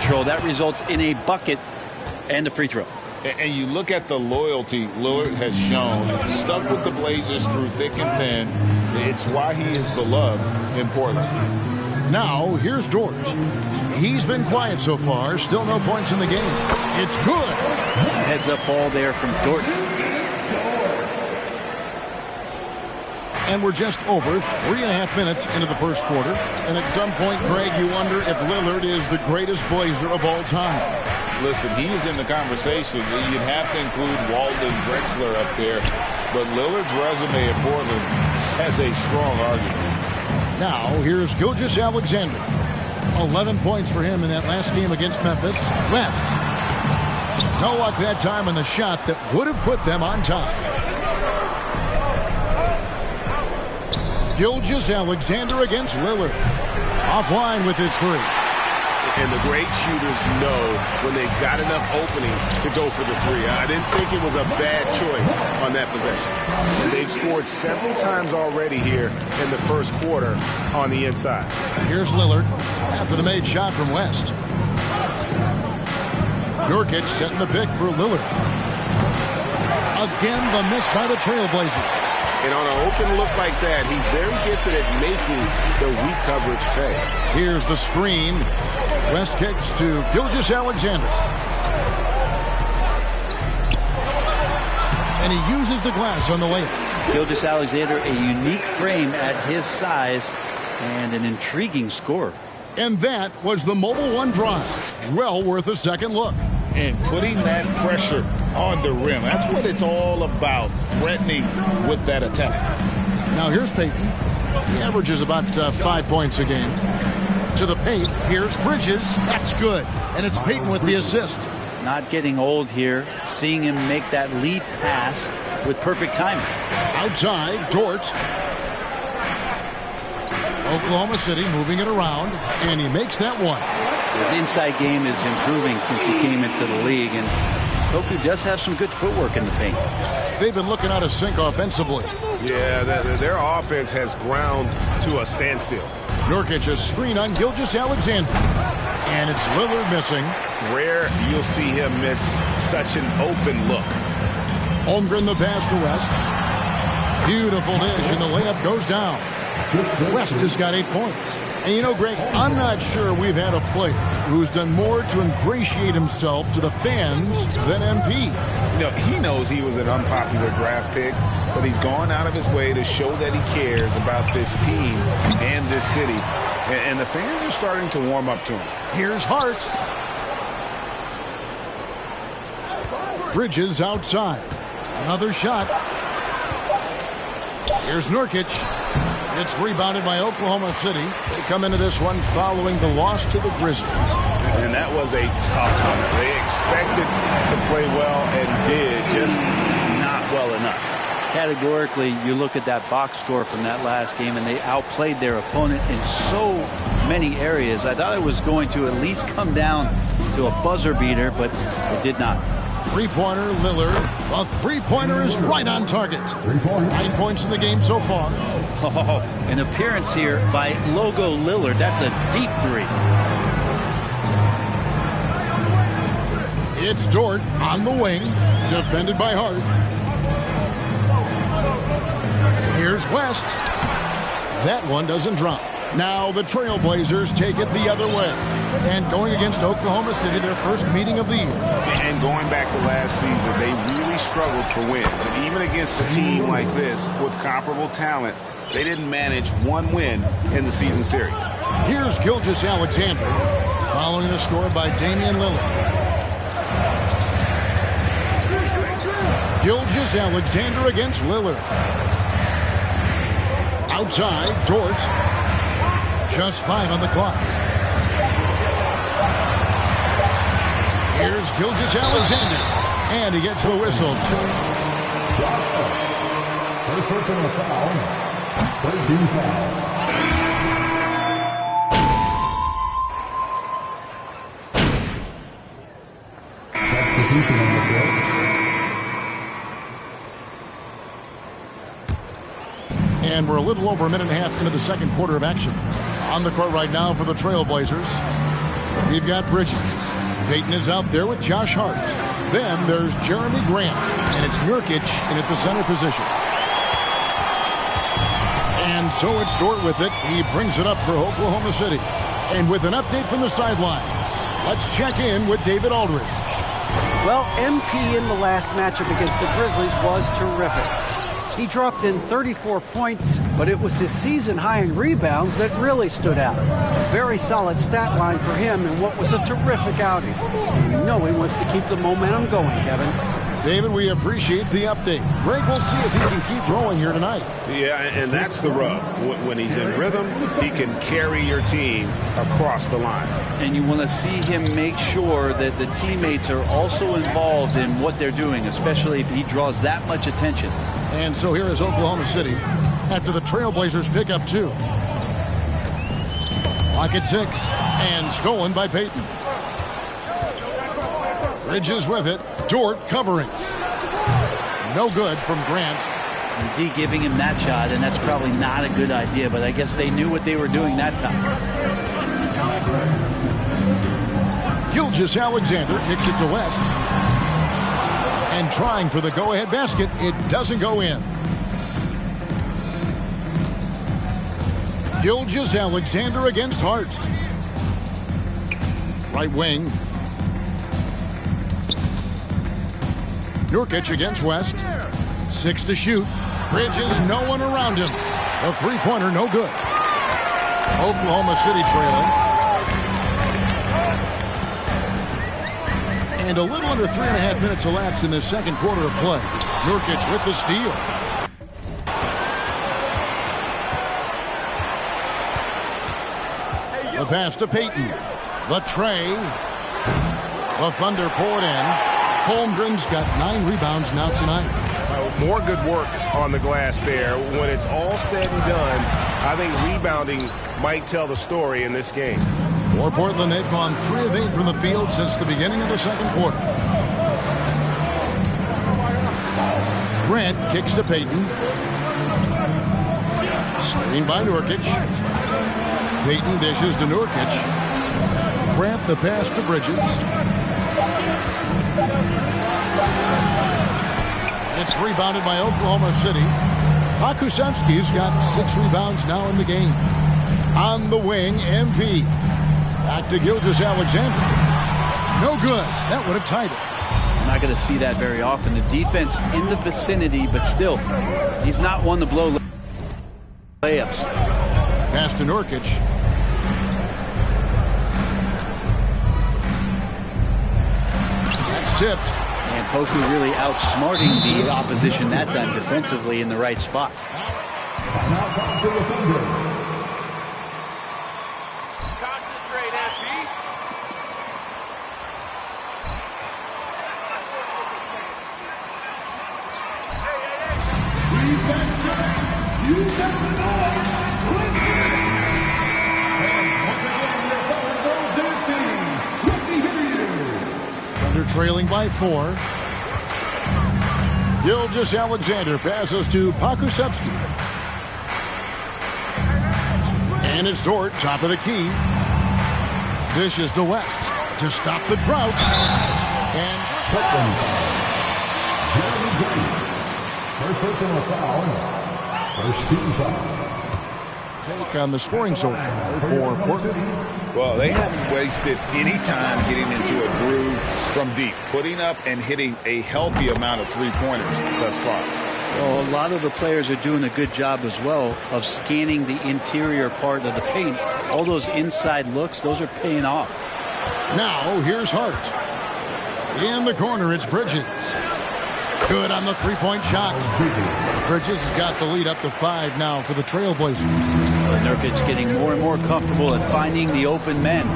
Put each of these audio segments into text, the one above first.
control. That results in a bucket and a free throw. And you look at the loyalty Lillard has shown, stuck with the Blazers through thick and thin. It's why he is beloved in Portland. Now, here's Dort. He's been quiet so far. Still no points in the game. It's good. Heads up ball there from Dort. And we're just over 3.5 minutes into the first quarter. And at some point, Greg, you wonder if Lillard is the greatest Blazer of all time. Listen, he is in the conversation. You'd have to include Walden Drexler up there. But Lillard's resume at Portland has a strong argument. Now, here's Gilgeous-Alexander. 11 points for him in that last game against Memphis. West. No luck that time on the shot that would have put them on top. Gilgeous-Alexander against Lillard. Offline with his three. And the great shooters know when they got enough opening to go for the three. I didn't think it was a bad choice on that possession. They've scored several times already here in the first quarter on the inside. Here's Lillard after the made shot from West. Nurkic setting the pick for Lillard. Again, the miss by the Trailblazers. And on an open look like that, he's very gifted at making the weak coverage pay. Here's the screen. West kicks to Gilgeous-Alexander. And he uses the glass on the layup. Gilgeous-Alexander, a unique frame at his size and an intriguing score. And that was the Mobile One drive. Well worth a second look. And putting that pressure on the rim. That's what it's all about, threatening with that attack. Now here's Payton. He averages about 5 points a game. To the paint, here's Bridges. That's good. And it's Payton with the assist. Not getting old here. Seeing him make that lead pass with perfect timing. Outside, Dort. Oklahoma City moving it around. And he makes that one. His inside game is improving since he came into the league. And Oku does have some good footwork in the paint. They've been looking out of sync offensively. Yeah, their offense has ground to a standstill. Nurkic a screen on Gilgeous-Alexander. And it's Lillard missing. Rare you'll see him miss such an open look. Holmgren the pass to West. Beautiful dish, and the layup goes down. West has got 8 points. And you know, Greg, I'm not sure we've had a player who's done more to ingratiate himself to the fans than MP. You know, he knows he was an unpopular draft pick, but he's gone out of his way to show that he cares about this team and this city. And the fans are starting to warm up to him. Here's Hart. Bridges outside. Another shot. Here's Nurkic. It's rebounded by Oklahoma City. They come into this one following the loss to the Grizzlies. And that was a tough one. They expected to play well and did, just not well enough. Categorically, you look at that box score from that last game, and they outplayed their opponent in so many areas. I thought it was going to at least come down to a buzzer beater, but it did not. Three-pointer, Lillard. A three-pointer is right on target. 9 points in the game so far. Oh, an appearance here by Logo Lillard. That's a deep three. It's Dort on the wing, defended by Hart. Here's West. That one doesn't drop. Now the Trailblazers take it the other way. And going against Oklahoma City, their first meeting of the year. And going back to last season, they really struggled for wins. And even against a team like this with comparable talent, they didn't manage one win in the season series. Here's Gilgeous-Alexander, following the score by Damian Lillard. Gilgeous-Alexander against Lillard. Outside, Dort. Just 5 on the clock. Here's Gilgeous-Alexander. And he gets the whistle. First person on the foul. 13 foul. Substitution on the court. And we're a little over a minute and a half into the second quarter of action. On the court right now for the Trailblazers. We've got Bridges. Peyton is out there with Josh Hart. Then there's Jeremy Grant, and it's Nurkic in at the center position. And so it's Dort with it. He brings it up for Oklahoma City. And with an update from the sidelines, let's check in with David Aldridge. Well, MP in the last matchup against the Grizzlies was terrific. He dropped in 34 points, but it was his season high in rebounds that really stood out. Very solid stat line for him in what was a terrific outing. You know he wants to keep the momentum going, Kevin. David, we appreciate the update. Greg, we'll see if he can keep rolling here tonight. Yeah, and that's the rub. When he's in rhythm, he can carry your team across the line. And you want to see him make sure that the teammates are also involved in what they're doing, especially if he draws that much attention. And so here is Oklahoma City after the Trailblazers pick up 2. Lock at 6 and stolen by Peyton. Bridges with it. Dort covering. No good from Grant. The D giving him that shot, and that's probably not a good idea, but I guess they knew what they were doing that time. Gilgeous-Alexander kicks it to West. And trying for the go-ahead basket, it doesn't go in. Gilgeous-Alexander against Hart. Right wing. Nurkic against West. 6 to shoot. Bridges, no one around him. A three-pointer, no good. Oklahoma City trailing. And a little under 3.5 minutes elapsed in the second quarter of play. Nurkic with the steal. The pass to Peyton. The tray. The Thunder pour it in. Holmgren's got 9 rebounds now tonight. More good work on the glass there. When it's all said and done, I think rebounding might tell the story in this game. For Portland, they've gone 3 of 8 from the field since the beginning of the second quarter. Grant kicks to Peyton. Screen by Nurkic. Peyton dishes to Nurkic. Grant the pass to Bridges. It's rebounded by Oklahoma City. Pakusevski's got 6 rebounds now in the game. On the wing, MP. Back to Gilgeous-Alexander. No good. That would have tied it. I'm not going to see that very often. The defense in the vicinity, but still, he's not one to blow layups. Pass to Nurkic. That's tipped. And Poku really outsmarting the opposition that time defensively in the right spot. Concentrate, FB. Thunder trailing by 4. Gilgeous-Alexander passes to Pakusevski. And it's Dort, top of the key. Dishes to West to stop the drought. And Jeremy Green. First personal foul. First team foul. take on the scoring so far for Portland. Well, they haven't wasted any time getting into a groove from deep, putting up and hitting a healthy amount of three-pointers thus far. Well, a lot of the players are doing a good job as well of scanning the interior part of the paint. All those inside looks, those are paying off. Now, here's Hart. In the corner, it's Bridges. Good on the three-point shot. Bridges has got the lead up to 5 now for the Trailblazers. Nurkic getting more and more comfortable at finding the open men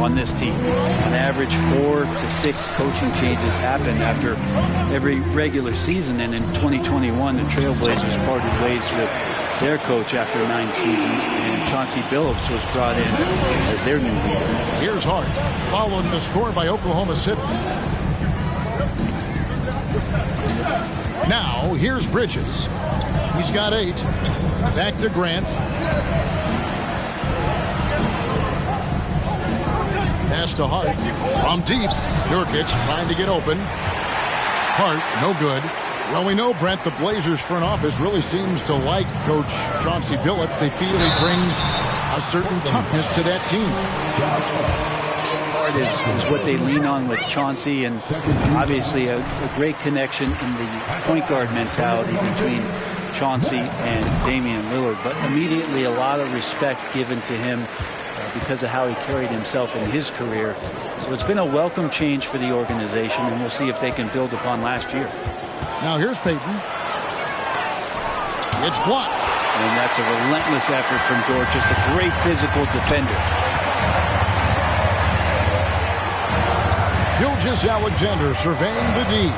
on this team. On average, 4 to 6 coaching changes happen after every regular season, and in 2021, the Trailblazers parted ways with their coach after 9 seasons, and Chauncey Billups was brought in as their new leader. Here's Hart, followed the score by Oklahoma City. Now, here's Bridges. He's got 8. Back to Grant. Pass to Hart. From deep. Nurkic trying to get open. Hart, no good. Well, we know, Brent, the Blazers front office really seems to like Coach Chauncey Billups. They feel he brings a certain toughness to that team. Hart is what they lean on with Chauncey, and obviously a great connection in the point guard mentality between Chauncey and Damian Lillard. But immediately a lot of respect given to him because of how he carried himself in his career. So it's been a welcome change for the organization, and we'll see if they can build upon last year. Now here's Payton. It's blocked. And that's a relentless effort from Dort. Just a great physical defender. Gilgeous-Alexander surveying the D.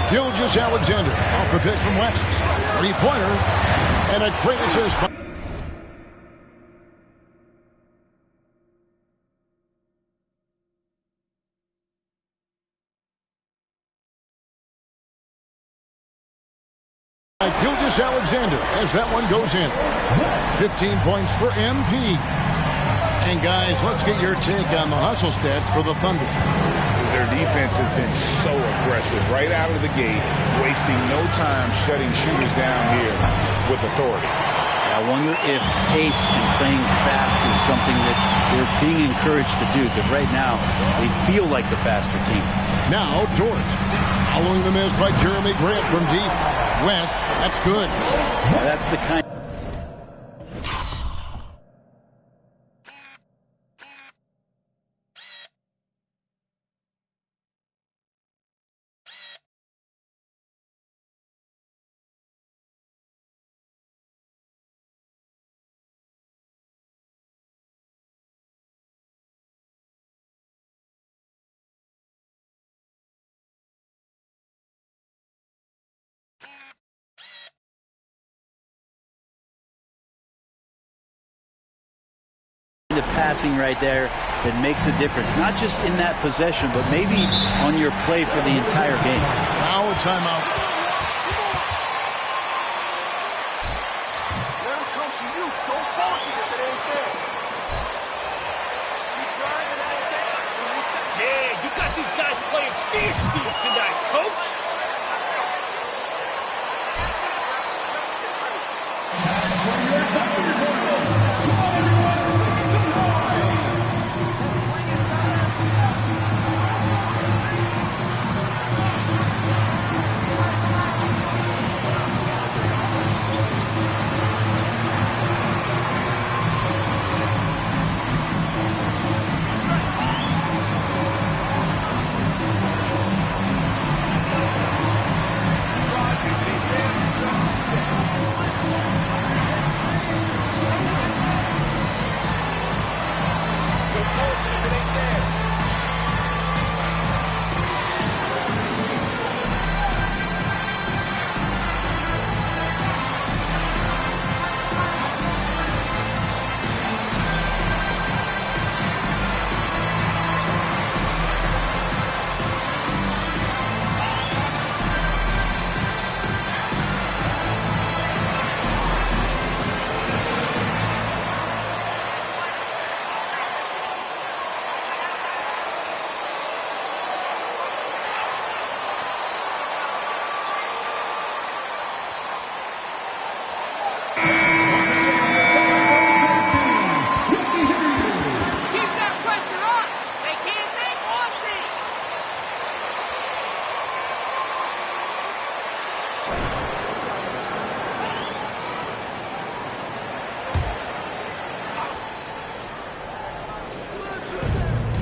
Gilgeous-Alexander off the pick from West. Three-pointer. And a great assist. Gilgeous-Alexander as that one goes in. 15 points for MP. And guys, let's get your take on the hustle stats for the Thunder. Their defense has been so aggressive right out of the gate, wasting no time shutting shooters down here with authority. I wonder if pace and playing fast is something that they're being encouraged to do, because right now they feel like the faster team. Now Dort following the miss by Jeremy Grant from deep. West, that's good. That's the kind. Of passing right there that makes a difference, not just in that possession, but maybe on your play for the entire game. Now a timeout. Let him come to you. Don't force it if it ain't there. Yeah, you got these guys playing fierce field tonight, coach.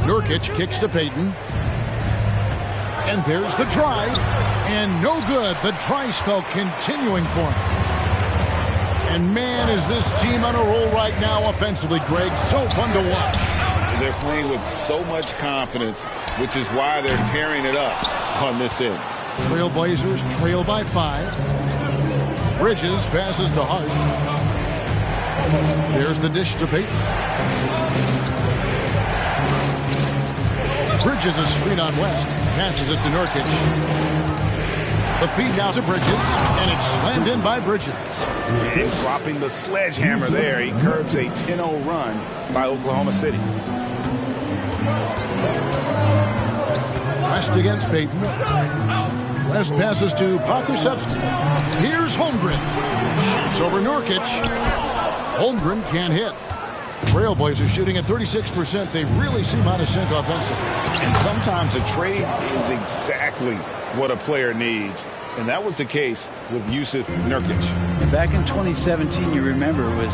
Nurkic kicks to Payton. And there's the drive. And no good. The dry spell continuing for him. And man, is this team on a roll right now offensively, Greg. So fun to watch. They're playing with so much confidence, which is why they're tearing it up on this end. Trailblazers trail by 5. Bridges passes to Hart. There's the dish to Payton. Bridges a screen on West. Passes it to Nurkic. The feed now to Bridges, and it's slammed in by Bridges. And dropping the sledgehammer there, he curbs a 10-0 run by Oklahoma City. West against Payton. West passes to Pokusevski. Here's Holmgren. Shoots over Nurkic. Holmgren can't hit. Trailblazers shooting at 36%. They really seem out of sync offensively. And sometimes a trade is exactly what a player needs. And that was the case with Yusuf Nurkic. And back in 2017, you remember, it was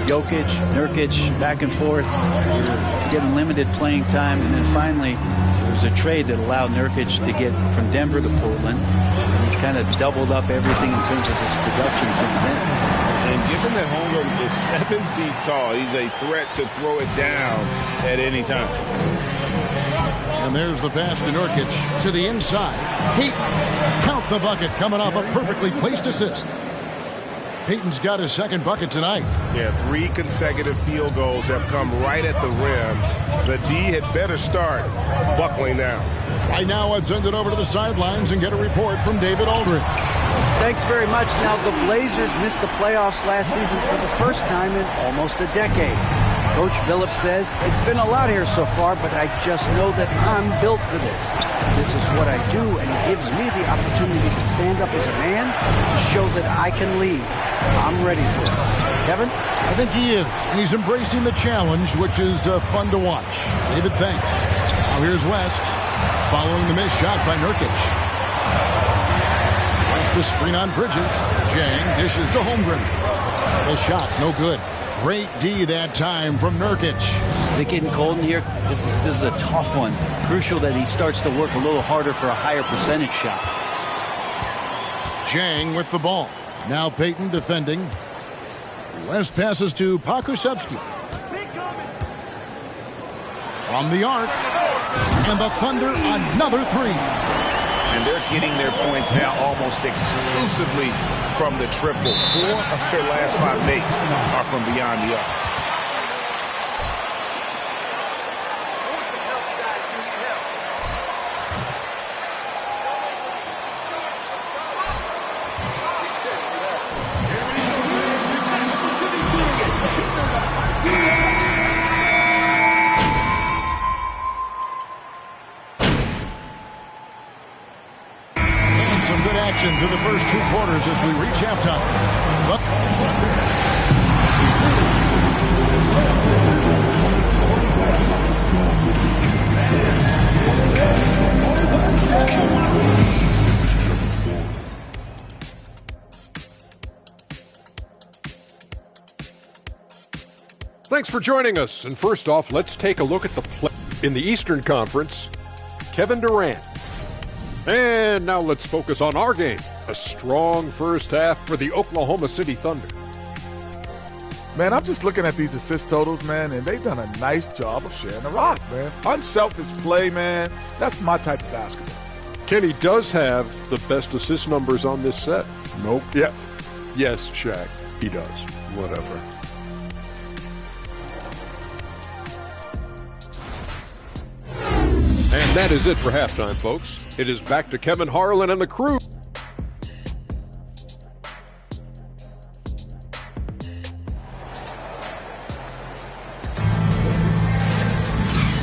Jokic, Nurkic, back and forth. They were getting limited playing time. And then finally, there was a trade that allowed Nurkic to get from Denver to Portland. And he's kind of doubled up everything in terms of his production since then. And given that Holmgren is 7 feet tall, he's a threat to throw it down at any time. And there's the pass to Nurkic to the inside. Payton, count the bucket, coming off a perfectly placed assist. Payton's got his second bucket tonight. Yeah, 3 consecutive field goals have come right at the rim. The D had better start buckling down. Right now, let's send it over to the sidelines and get a report from David Aldridge. Thanks very much. Now, the Blazers missed the playoffs last season for the first time in almost a decade. Coach Billups says, it's been a lot here so far, but I just know that I'm built for this. This is what I do, and it gives me the opportunity to stand up as a man to show that I can lead. I'm ready for it. Kevin? I think he is, and he's embracing the challenge, which is fun to watch. David, thanks. Now here's West, following the missed shot by Nurkic. West to screen on Bridges. Jang dishes to Holmgren. The shot, no good. Great D that time from Nurkic. Is it getting cold in here? This is a tough one. Crucial that he starts to work a little harder for a higher percentage shot. Jang with the ball. Now Payton defending. West passes to Pokusevski. From the arc. And the Thunder, another three. And they're getting their points now almost exclusively from the triple. 4 of their last 5 makes are from beyond the arc. Through the first 2 quarters as we reach halftime. Look. Thanks for joining us. And first off, let's take a look at the play in the Eastern Conference. Kevin Durant. And now let's focus on our game. A strong first half for the Oklahoma City Thunder. Man, I'm just looking at these assist totals, man, and they've done a nice job of sharing the rock, man. Unselfish play, man. That's my type of basketball. Kenny does have the best assist numbers on this set. Nope. Yeah. Yes, Shaq, he does. Whatever. And that is it for halftime, folks. It is back to Kevin Harlan and the crew.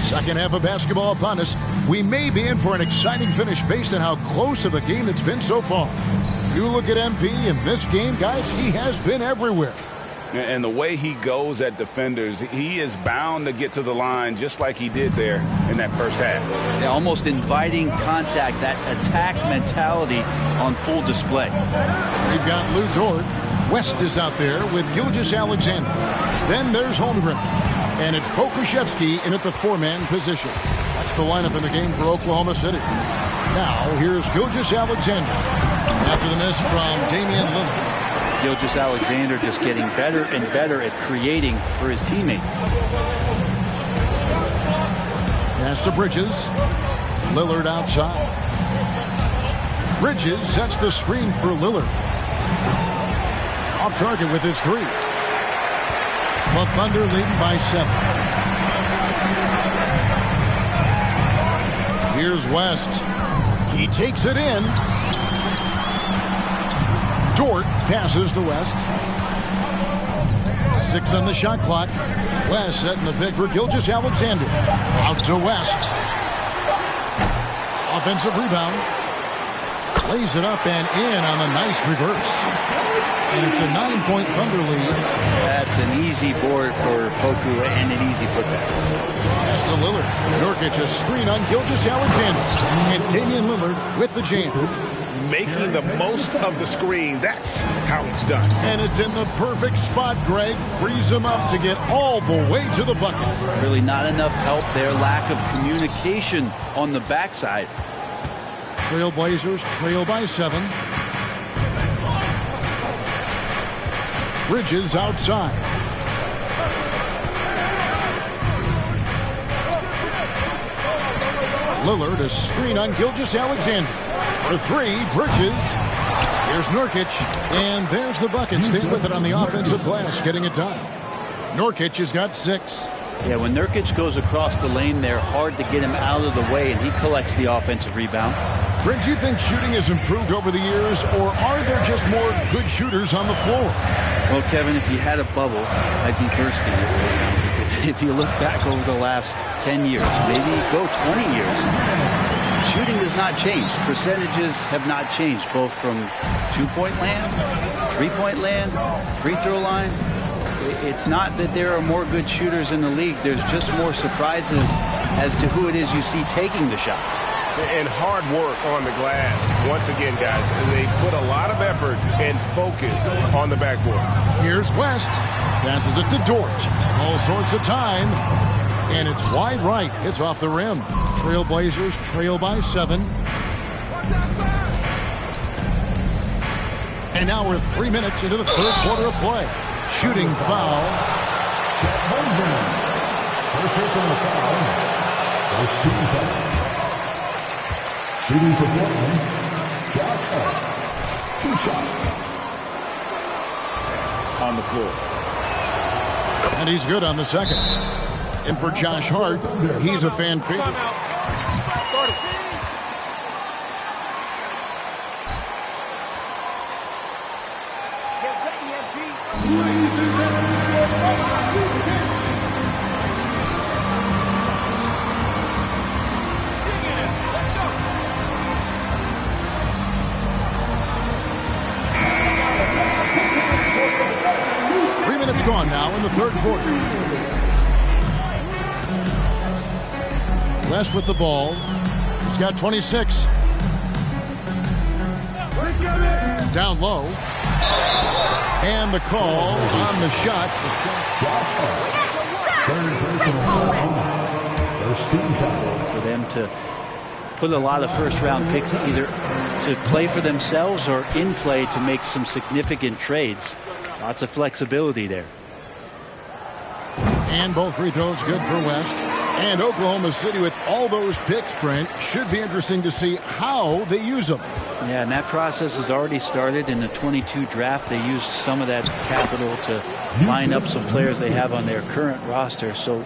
Second half of basketball upon us. We may be in for an exciting finish based on how close of a game it's been so far. You look at MP in this game, guys, he has been everywhere. And the way he goes at defenders, he is bound to get to the line just like he did there in that first half. Yeah, almost inviting contact, that attack mentality on full display. We've got Lou Dort. West is out there with Gilgeous-Alexander. Then there's Holmgren. And it's Pokusevski in at the 4-man position. That's the lineup in the game for Oklahoma City. Now, here's Gilgeous-Alexander after the miss from Damian Lillard. Gilgeous-Alexander just getting better and better at creating for his teammates. Pass to Bridges. Lillard outside. Bridges sets the screen for Lillard. Off target with his 3. The Thunder leading by 7. Here's West. He takes it in. Dort passes to West. 6 on the shot clock. West setting the pick for Gilgeous-Alexander. Out to West. Offensive rebound. Lays it up and in on the nice reverse. And it's a 9-point Thunder lead. That's an easy board for Poku and an easy putback. Pass to Lillard. Nurkic a screen on Gilgeous-Alexander. And Damian Lillard with the jam. Making the most of the screen. That's how it's done. And it's in the perfect spot, Greg. Frees him up to get all the way to the bucket. Really not enough help there. Lack of communication on the backside. Trailblazers trail by 7. Bridges outside. Lillard a screen on Gilgeous-Alexander. For 3, Bridges. Here's Nurkic. And there's the bucket. Stay with it on the offensive glass, getting it done. Nurkic has got 6. Yeah, when Nurkic goes across the lane, they're hard to get him out of the way, and he collects the offensive rebound. Brent, do you think shooting has improved over the years, or are there just more good shooters on the floor? Well, Kevin, if you had a bubble, I'd be bursting it right now, because if you look back over the last 10 years, maybe go 20 years, shooting has not changed. Percentages have not changed, both from two-point land, three-point land, free throw line. It's not that there are more good shooters in the league. There's just more surprises as to who it is you see taking the shots. And hard work on the glass. Once again, guys, they put a lot of effort and focus on the backboard. Here's West. Passes it to Dort. All sorts of time. And it's wide right. It's off the rim. Trailblazers trail by 7. And now we're 3 minutes into the third quarter of play. Shooting foul. First personal foul. First team foul. Shooting for Portland. Josh Hart. 2 shots. On the floor. And he's good on the second. And for Josh Hart, he's a fan favorite. Start it. 3 minutes gone now in the third quarter. West with the ball. He's got 26. Down low. And the call on the shot. Third personal foul. First team foul. For them to put a lot of first-round picks either to play for themselves or in play to make some significant trades. Lots of flexibility there. And both free throws good for West. And Oklahoma City with all those picks, Brent, should be interesting to see how they use them. Yeah, and that process has already started in the 22 draft. They used some of that capital to line up some players they have on their current roster. So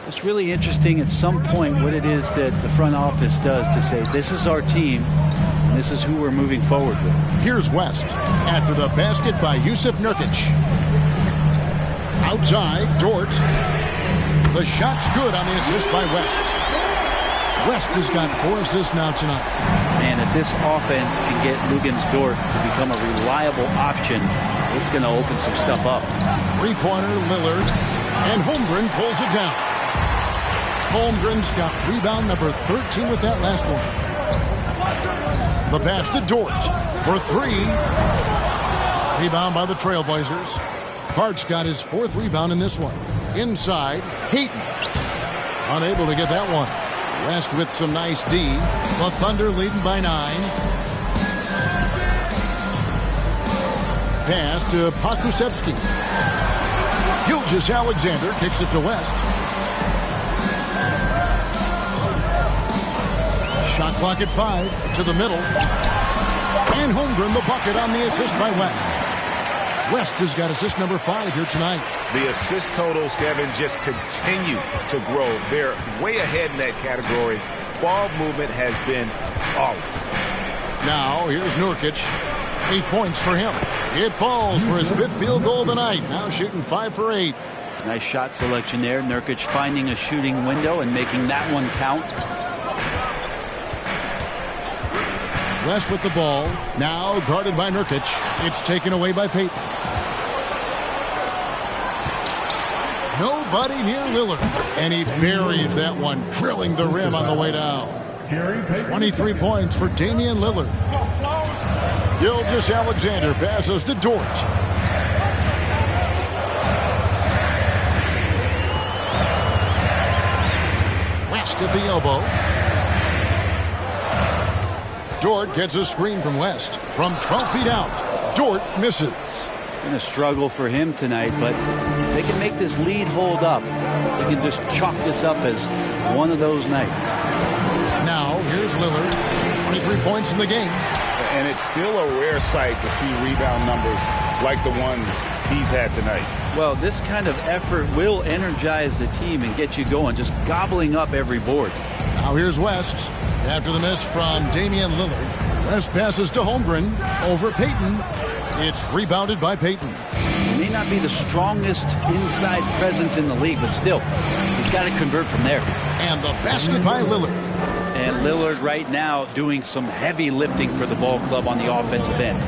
it's really interesting at some point what it is that the front office does to say, this is our team, and this is who we're moving forward with. Here's West after the basket by Yusuf Nurkic. Outside, Dort. The shot's good on the assist by West. West has got 4 assists now tonight. Man, if this offense can get Luguentz Dort to become a reliable option, it's going to open some stuff up. Three-pointer, Lillard. And Holmgren pulls it down. Holmgren's got rebound number 13 with that last one. The pass to Dort for 3. Rebound by the Trailblazers. Hart's got his 4th rebound in this one. Inside, Hayton. Unable to get that one. West with some nice D. The Thunder leading by 9. Pass to Pokusevski. Gilgeous-Alexander kicks it to West. Shot clock at 5. To the middle. And Holmgren the bucket on the assist by West. West has got assist number 5 here tonight. The assist totals, Kevin, just continue to grow. They're way ahead in that category. Ball movement has been flawless. Now, here's Nurkic. 8 points for him. It falls for his 5th field goal of the night. Now shooting 5 for 8. Nice shot selection there. Nurkic finding a shooting window and making that one count. West with the ball. Now guarded by Nurkic. It's taken away by Payton. Nobody near Lillard. And he buries that one, drilling the rim on the way down. 23 points for Damian Lillard. Gilgeous-Alexander passes to Dort. West at the elbow. Dort gets a screen from West. From 12 feet out, Dort misses. Been a struggle for him tonight, but if they can make this lead hold up, they can just chalk this up as one of those nights. Now, here's Lillard. 23 points in the game. And it's still a rare sight to see rebound numbers like the ones he's had tonight. Well, this kind of effort will energize the team and get you going, just gobbling up every board. Now here's West. After the miss from Damian Lillard, West passes to Holmgren over Payton. It's rebounded by Payton. He may not be the strongest inside presence in the league, but still, he's got to convert from there. And the basket by Lillard. And Lillard right now doing some heavy lifting for the ball club on the offensive end.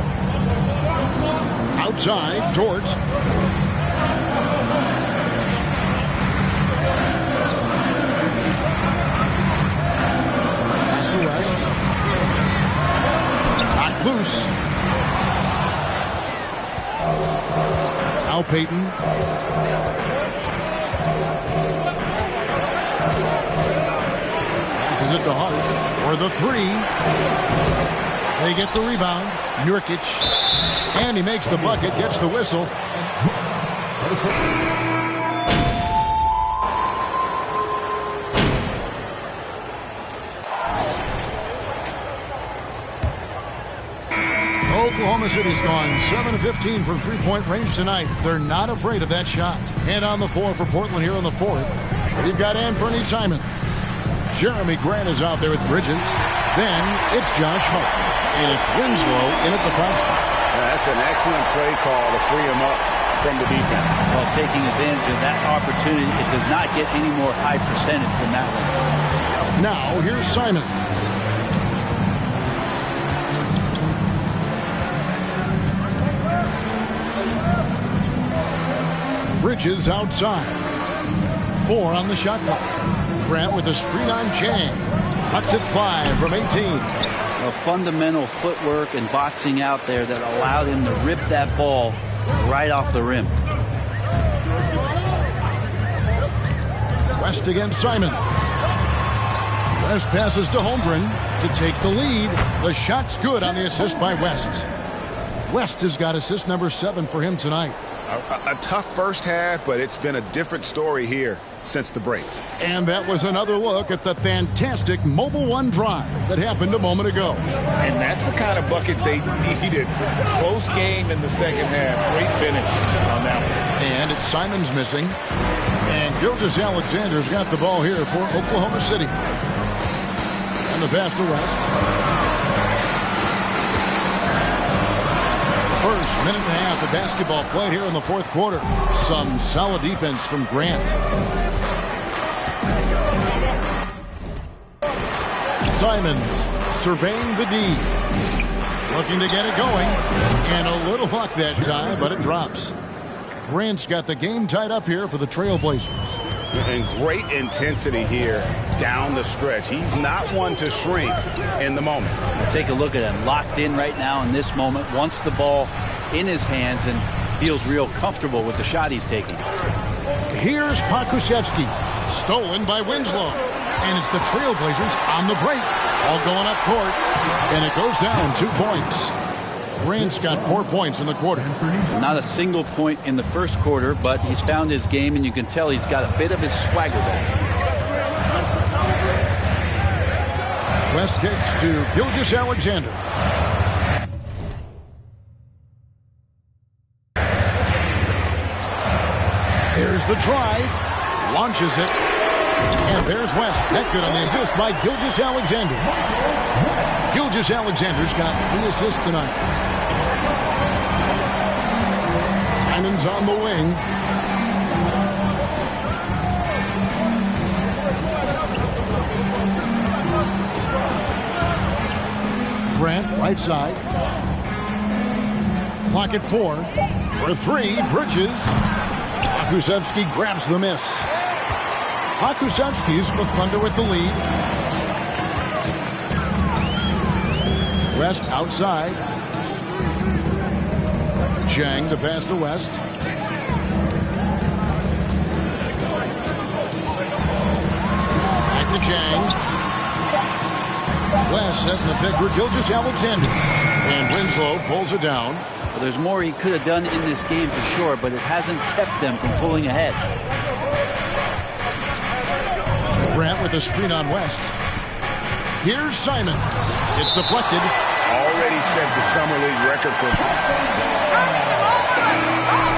Outside, Dort. Pass to West. Knocked loose. Now Payton. Passes it to Hart for the three. They get the rebound. Nurkic. And he makes the bucket, gets the whistle. Oklahoma City's gone 7 of 15 from three-point range tonight. They're not afraid of that shot. And on the floor for Portland here in the fourth, we've got Anthony Simon. Jeremy Grant is out there with Bridges. Then it's Josh Hart. And it's Winslow in at the foul spot. That's an excellent play call to free him up from the defense. Well, taking advantage of that opportunity, it does not get any more high percentage than that one. Now here's Simon. Bridges outside. 4 on the shot clock. Grant with a screen on Chang. Cuts it 5 from 18. A fundamental footwork and boxing out there that allowed him to rip that ball right off the rim. West against Simon. West passes to Holmgren to take the lead. The shot's good on the assist by West. West has got assist number 7 for him tonight. A tough first half, but it's been a different story here since the break. And that was another look at the fantastic Mobile One drive that happened a moment ago. And that's the kind of bucket they needed. Close game in the second half. Great finish on that one. And it's Simon's missing. And Gilgeous-Alexander's got the ball here for Oklahoma City. And the pass to West. First minute and a half of basketball played here in the fourth quarter. Some solid defense from Grant. Simons surveying the D. Looking to get it going. And a little luck that time, but it drops. Grant's got the game tied up here for the Trailblazers. And great intensity here down the stretch. He's not one to shrink in the moment. Take a look at him. Locked in right now in this moment. Wants the ball in his hands and feels real comfortable with the shot he's taking. Here's Pokusevski. Stolen by Winslow. And it's the Trailblazers on the break. All going up court. And it goes down 2 points. Grant's got 4 points in the quarter. Not a single point in the first quarter, but he's found his game, and you can tell he's got a bit of his swagger back. West kicks to Gilgeous-Alexander. There's the drive. Launches it. And there's West. That good on the assist by Gilgeous-Alexander. Gilgeous-Alexander's got 3 assists tonight. Simon's on the wing. Grant, right side. Clock at 4. For 3, Bridges. Pokusevski grabs the miss. Pokusevski's the Thunder with the lead. West outside. Chang, the pass to West. Back to Chang. West setting the pick for Gilgeous-Alexander. And Winslow pulls it down. Well, there's more he could have done in this game for sure, but it hasn't kept them from pulling ahead. Grant with the screen on West. Here's Simons. It's deflected. Already set the Summer League record for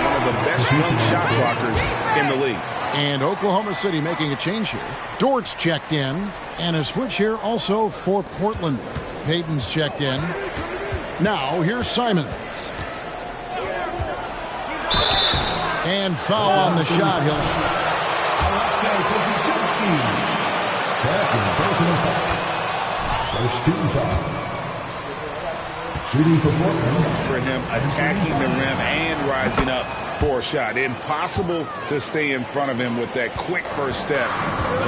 one of the best young shot blockers in the league. And Oklahoma City making a change here. Dort's checked in. And a switch here also for Portland. Payton's checked in. Now here's Simons. And foul on the shot. He'll shoot. First team foul. Shooting for Portland. For him attacking the rim and rising up for a shot. Impossible to stay in front of him with that quick first step.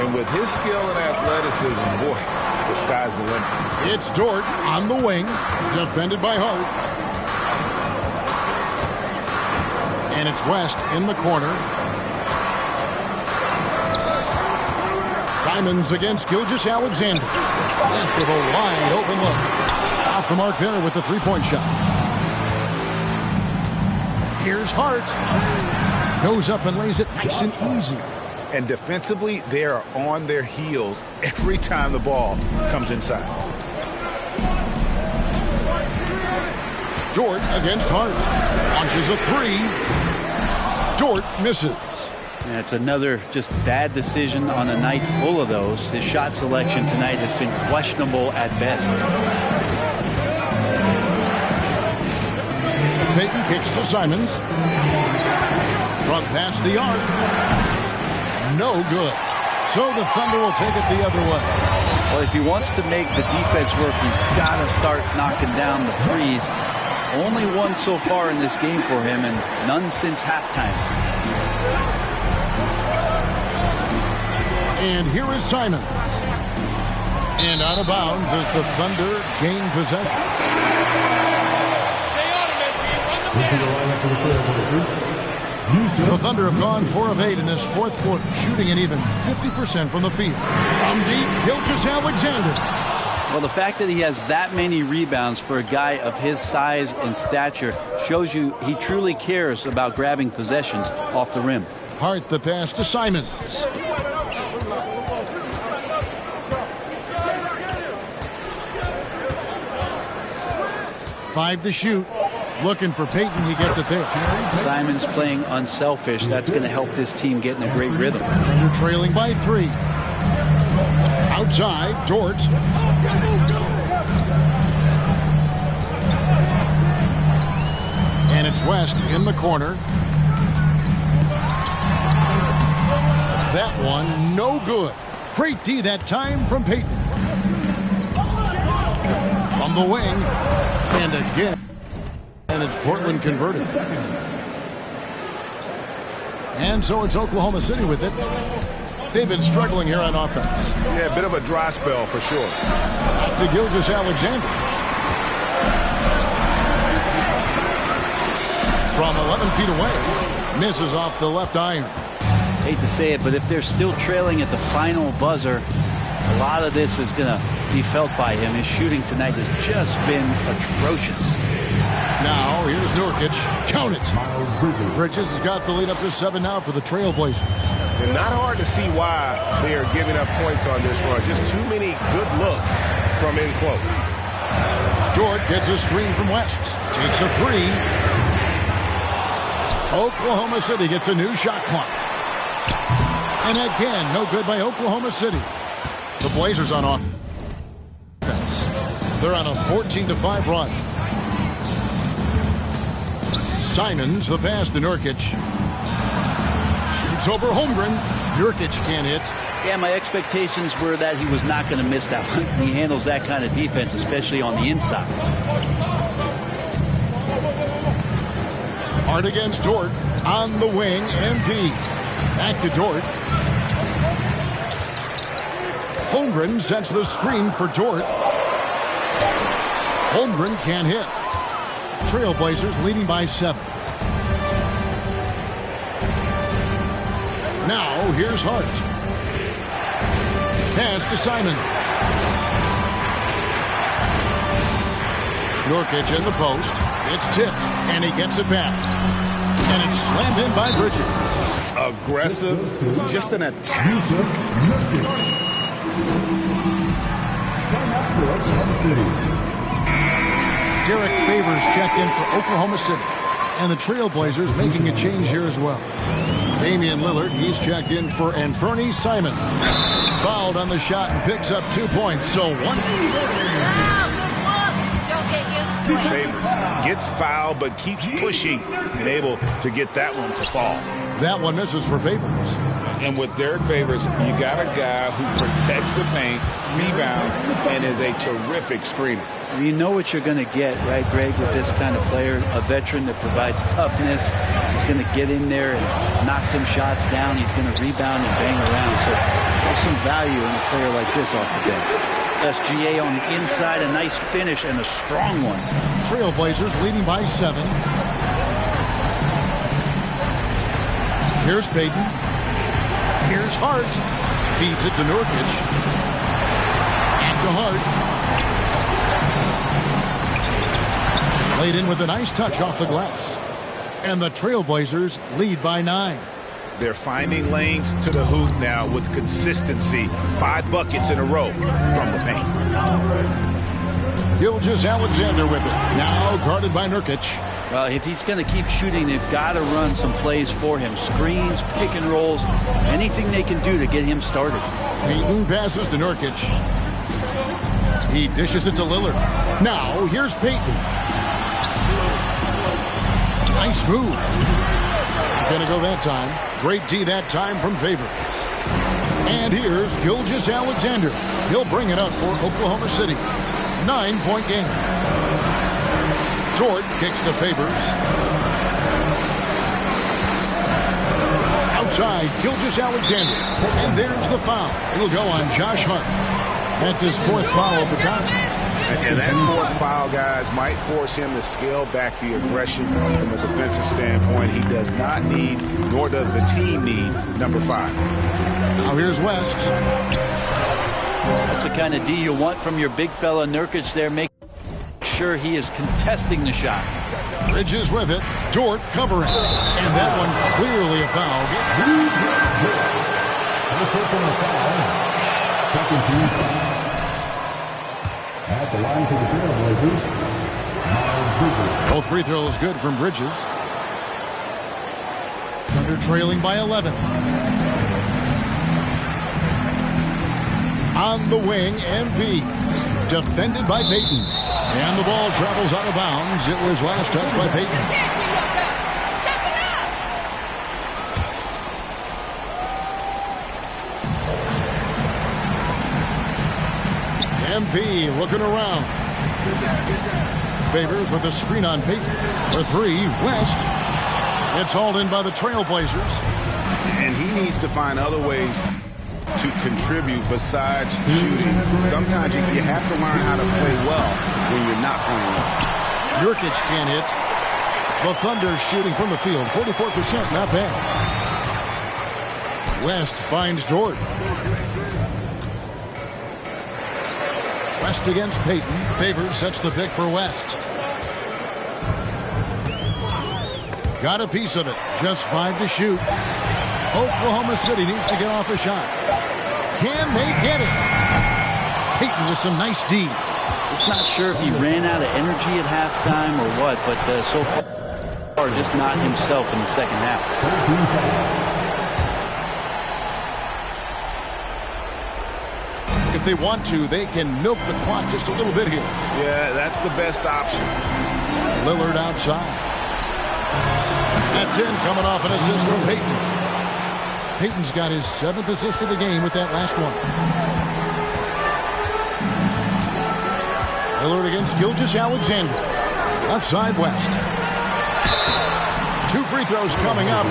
And with his skill and athleticism, boy, the sky's the limit. It's Dort on the wing, defended by Hart. And it's West in the corner. Simons against Gilgeous-Alexander. West with a wide open look. Off the mark there with the three-point shot. Here's Hart. Goes up and lays it nice and easy. And defensively, they are on their heels every time the ball comes inside. Dort against Hart. Launches a three. Dort misses. And it's another just bad decision on a night full of those. His shot selection tonight has been questionable at best. Payton kicks to Simons. Front pass the arc. No good. So the Thunder will take it the other way. Well, if he wants to make the defense work, he's got to start knocking down the threes. Only one so far in this game for him, and none since halftime. And here is Simons. And out of bounds as the Thunder gain possession. The Thunder have gone 4 of 8 in this fourth quarter, shooting an even 50% from the field. From deep, Gilgeous-Alexander. Well, the fact that he has that many rebounds for a guy of his size and stature shows you he truly cares about grabbing possessions off the rim. Hart the pass to Simons. Five to shoot. Looking for Payton. He gets it there. Simons playing unselfish. That's going to help this team get in a great rhythm. Thunder trailing by 3. Outside, Dort. And it's West in the corner. That one, no good. Great D that time from Payton. From the wing. And again. And it's Portland converted. And so it's Oklahoma City with it. They've been struggling here on offense. Yeah, a bit of a dry spell for sure. Back to Gilgeous-Alexander. From 11 feet away. Misses off the left iron. Hate to say it, but if they're still trailing at the final buzzer, a lot of this is going to be felt by him. His shooting tonight has just been atrocious. Now, here's Nurkic. Count it. Bridges has got the lead up to 7 now for the Trailblazers. And not hard to see why they are giving up points on this run. Just too many good looks from in close. Dort gets a screen from West. Takes a 3. Oklahoma City gets a new shot clock. And again, no good by Oklahoma City. The Blazers on offense. They're on a 14-5 run. Simons, the pass to Nurkic. Shoots over Holmgren. Nurkic can't hit. Yeah, my expectations were that he was not going to miss that one. He handles that kind of defense, especially on the inside. Hard against Dort. On the wing, MP. Back to Dort. Holmgren sets the screen for Dort. Holmgren can't hit. Trailblazers leading by 7. Now, here's Hart. Pass to Simon. Nurkic in the post. It's tipped, and he gets it back. And it's slammed in by Bridges. Aggressive, just an attack. Derek Favors checked in for Oklahoma City. And the Trailblazers making a change here as well. Damian Lillard, he's checked in for Anfernee Simon. Fouled on the shot and picks up 2 points. So one. Favors gets fouled but keeps pushing and able to get that one to fall. That one misses for Favors. And with Derek Favors, you got a guy who protects the paint, rebounds, and is a terrific screener. You know what you're going to get, right, Greg, with this kind of player, a veteran that provides toughness. He's going to get in there and knock some shots down. He's going to rebound and bang around. So there's some value in a player like this off the bench. SGA on the inside, a nice finish and a strong one. Trailblazers leading by 7. Here's Payton. Here's Hart. Feeds it to Nurkic. And to Hart. Laid in with a nice touch off the glass. And the Trailblazers lead by 9. They're finding lanes to the hoop now with consistency. 5 buckets in a row from the paint. Gilgeous-Alexander with it. Now guarded by Nurkic. Well, if he's going to keep shooting, they've got to run some plays for him. Screens, pick and rolls, anything they can do to get him started. Payton passes to Nurkic. He dishes it to Lillard. Now, here's Payton. Nice move. Gonna go that time. Great D that time from Favors. And here's Gilgeous-Alexander. He'll bring it up for Oklahoma City. 9-point game. Dort kicks to Favors. Outside, Gilgeous-Alexander. And there's the foul. It'll go on Josh Hart. That's his 4th foul of the contest. And that 4th foul, guys, might force him to scale back the aggression from a defensive standpoint. He does not need, nor does the team need, number 5. Now here's West. That's the kind of D you want from your big fella Nurkic there. Make sure he is contesting the shot. Bridges with it. Dort covering. And that one clearly a foul. Second team foul. At the line for the Trailblazers, Miles Bridges. Both free throws good from Bridges. Thunder trailing by 11. On the wing, MP. Defended by Payton. And the ball travels out of bounds. It was last touched by Payton. MP looking around. Favors with a screen on Payton. For 3, West. It's hauled in by the Trailblazers. And he needs to find other ways to contribute besides shooting. Sometimes you have to learn how to play well when you're not playing well. Nurkic can't hit. The Thunder shooting from the field. 44%, not bad. West finds Dort. West against Payton. Favors sets the pick for West. Got a piece of it. Just 5 to shoot. Oklahoma City needs to get off a shot. Can they get it? Payton with some nice D. Just not sure if he ran out of energy at halftime or what, but so far just not himself in the second half. If they want to, they can milk the clock just a little bit here. Yeah, that's the best option. Lillard outside. That's in, coming off an assist from Payton. Payton's got his 7th assist of the game with that last one. Lillard against Gilgeous-Alexander. Left side, West. 2 free throws coming up.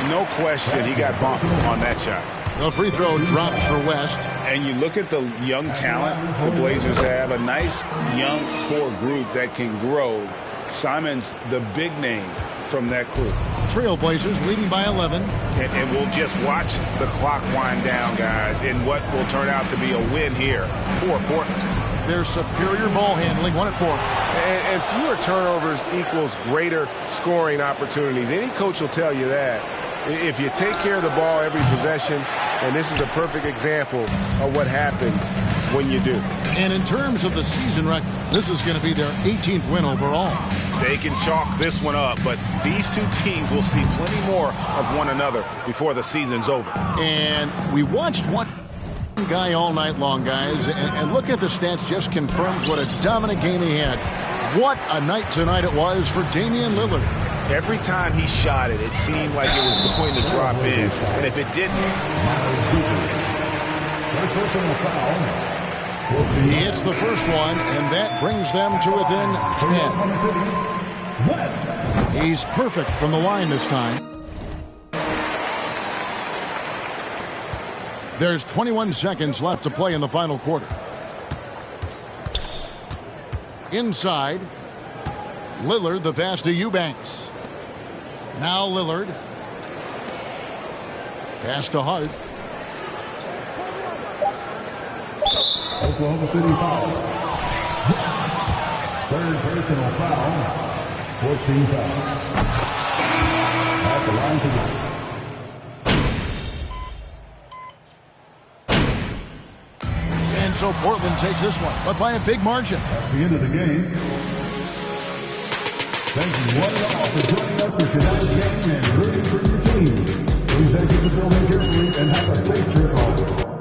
No question, he got bumped on that shot. The free throw drops for West. And you look at the young talent the Blazers have, a nice young core group that can grow. Simon's the big name from that group. Trailblazers leading by 11. And we'll just watch the clock wind down, guys, in what will turn out to be a win here for Portland. Their superior ball handling, 1 at 4. And fewer turnovers equals greater scoring opportunities. Any coach will tell you that. If you take care of the ball every possession, and this is a perfect example of what happens when you do. And in terms of the season record, this is going to be their 18th win overall. They can chalk this one up, but these two teams will see plenty more of one another before the season's over. And we watched one guy all night long, guys, and look at the stats, just confirms what a dominant game he had. What a night tonight it was for Damian Lillard. Every time he shot it, it seemed like it was going to drop in. And if it didn't... He hits the first one, and that brings them to within 10. He's perfect from the line this time. There's 21 seconds left to play in the final quarter. Inside, Lillard, the pass to Eubanks. Now Lillard. Pass to Hart. Oklahoma City foul. 3rd personal foul. 14 foul. At the line to the... And so Portland takes this one, but by a big margin. That's the end of the game. Thank you one and all for joining us for tonight's game and rooting for your team. Please exit the building carefully and have a safe trip home.